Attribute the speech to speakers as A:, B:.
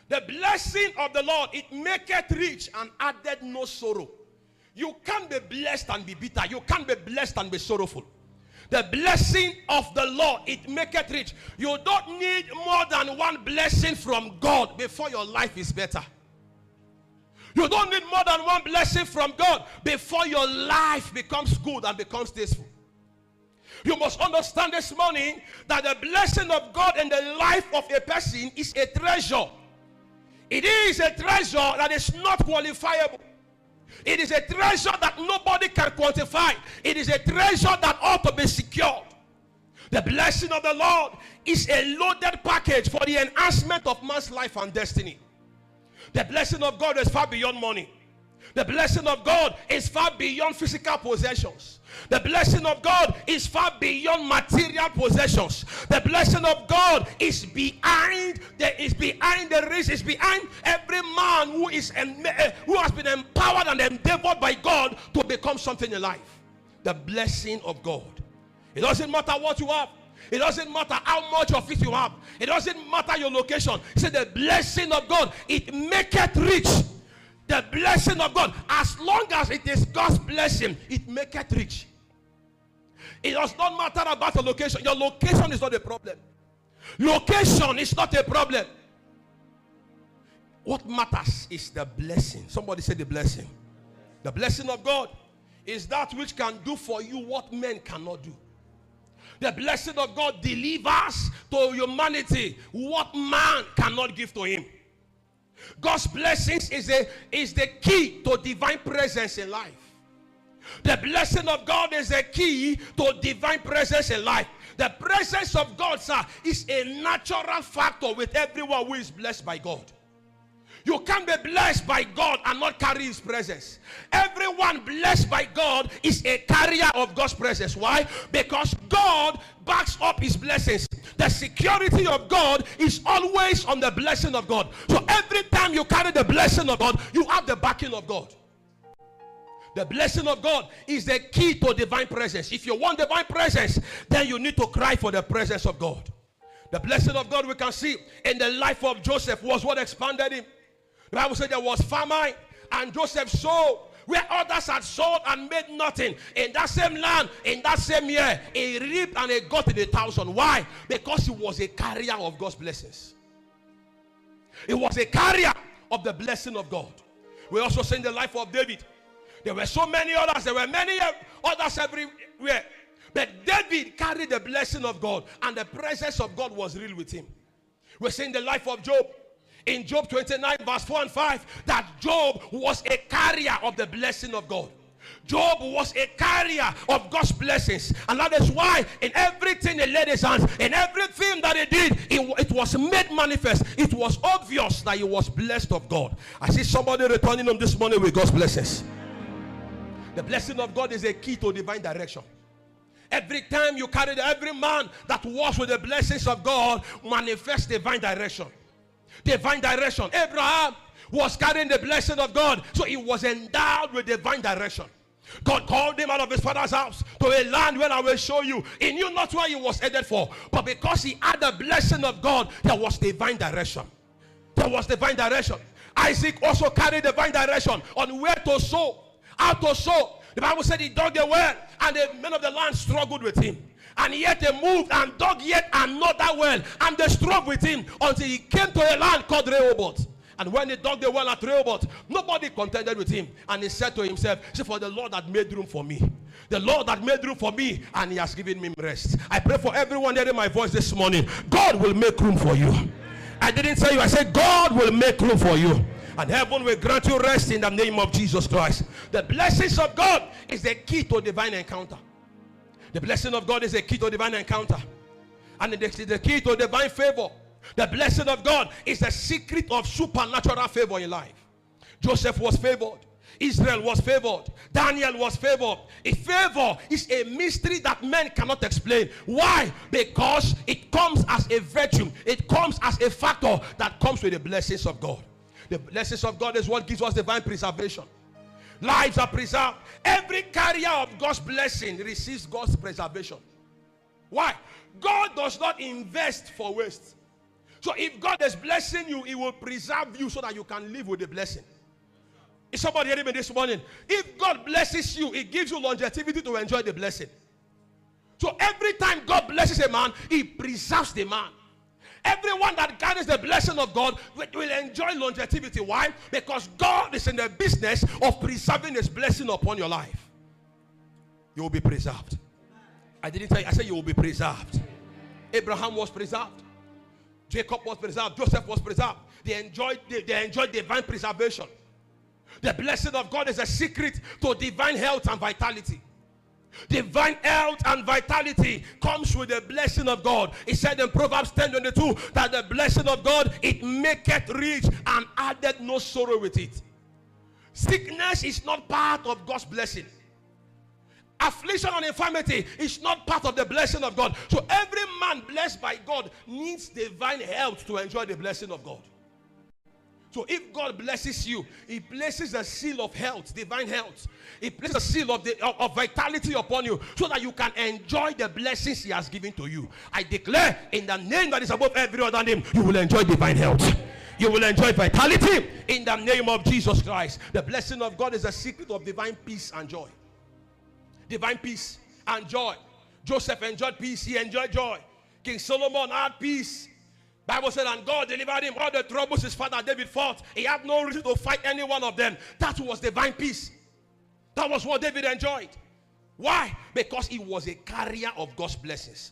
A: The blessing of the Lord, it maketh rich and added no sorrow. You can't be blessed and be bitter. You can't be blessed and be sorrowful. The blessing of the Lord, it maketh rich. You don't need more than one blessing from God before your life is better. You don't need more than one blessing from God before your life becomes good and becomes tasteful. You must understand this morning that the blessing of God in the life of a person is a treasure. It is a treasure that is not quantifiable. It is a treasure that nobody can quantify. It is a treasure that ought to be secured. The blessing of the Lord is a loaded package for the enhancement of man's life and destiny. The blessing of God is far beyond money. The blessing of God is far beyond physical possessions. The blessing of God is far beyond material possessions. The blessing of God is behind the risk, is behind every man who has been empowered and endeavored by God to become something in life. The blessing of God. It doesn't matter what you have. It doesn't matter how much of it you have. It doesn't matter your location. He said the blessing of God, it maketh rich. The blessing of God, as long as it is God's blessing, it maketh rich. It does not matter about your location. Your location is not a problem. Location is not a problem. What matters is the blessing. Somebody say the blessing. The blessing of God is that which can do for you what men cannot do. The blessing of God delivers to humanity what man cannot give to him. God's blessings is the key to divine presence in life. The blessing of God is the key to divine presence in life. The presence of God, sir, is a natural factor with everyone who is blessed by God. You can't be blessed by God and not carry his presence. Everyone blessed by God is a carrier of God's presence. Why? Because God backs up his blessings. The security of God is always on the blessing of God. So every time you carry the blessing of God, you have the backing of God. The blessing of God is the key to divine presence. If you want divine presence, then you need to cry for the presence of God. The blessing of God we can see in the life of Joseph was what expanded him. The Bible said there was famine and Joseph sowed where others had sowed and made nothing. In that same land, in that same year, he reaped and he got in 1,000. Why? Because he was a carrier of God's blessings. He was a carrier of the blessing of God. We also see in the life of David. There were so many others. There were many others everywhere. But David carried the blessing of God and the presence of God was real with him. We see in the life of Job. In Job 29 verse 4 and 5, that Job was a carrier of the blessing of God. Job was a carrier of God's blessings. And that is why in everything he laid his hands, in everything that he did, it was made manifest. It was obvious that he was blessed of God. I see somebody returning home this morning with God's blessings. The blessing of God is a key to divine direction. Every time you carry every man that walks with the blessings of God manifests divine direction. Divine direction. Abraham was carrying the blessing of God, so he was endowed with divine direction. God called him out of his father's house to a land where I will show you. He knew not where he was headed for, but because he had the blessing of God, there was divine direction. There was divine direction. Isaac also carried divine direction on where to sow, how to sow. The Bible said he dug a well, and the men of the land struggled with him. And yet they moved and dug yet another well, and they struggled with him until he came to a land called Rehoboth. And when he dug the well at Rehoboth, nobody contended with him. And he said to himself, see, for the Lord had made room for me. The Lord had made room for me, and he has given me rest. I pray for everyone hearing my voice this morning. God will make room for you. I didn't say you, I said God will make room for you. And heaven will grant you rest in the name of Jesus Christ. The blessings of God is the key to divine encounter. The blessing of God is a key to divine encounter. And it is the key to divine favor. The blessing of God is the secret of supernatural favor in life. Joseph was favored. Israel was favored. Daniel was favored. A favor is a mystery that men cannot explain. Why? Because it comes as a virtue. It comes as a factor that comes with the blessings of God. The blessings of God is what gives us divine preservation. Lives are preserved. Every carrier of God's blessing receives God's preservation. Why? God does not invest for waste. So if God is blessing you, He will preserve you so that you can live with the blessing. Is somebody hearing me this morning? If God blesses you, He gives you longevity to enjoy the blessing. So every time God blesses a man, He preserves the man. Everyone that carries the blessing of God will enjoy longevity. Why? Because God is in the business of preserving His blessing upon your life. You will be preserved. I didn't tell you, I said you will be preserved. Abraham was preserved. Jacob was preserved. Joseph was preserved. They enjoyed divine preservation. The blessing of God is a secret to divine health and vitality. Divine health and vitality comes with the blessing of God. It said in Proverbs 10:22 that the blessing of God, it maketh rich and added no sorrow with it. Sickness is not part of God's blessing. Affliction and infirmity is not part of the blessing of God. So every man blessed by God needs divine health to enjoy the blessing of God. So if God blesses you, He places a seal of health, divine health. He places a seal of vitality upon you so that you can enjoy the blessings He has given to you. I declare in the name that is above every other name, you will enjoy divine health. You will enjoy vitality in the name of Jesus Christ. The blessing of God is a secret of divine peace and joy. Divine peace and joy. Joseph enjoyed peace. He enjoyed joy. King Solomon had peace. Bible said, and God delivered him all the troubles his father David fought. He had no reason to fight any one of them. That was divine peace. That was what David enjoyed. Why? Because he was a carrier of God's blessings.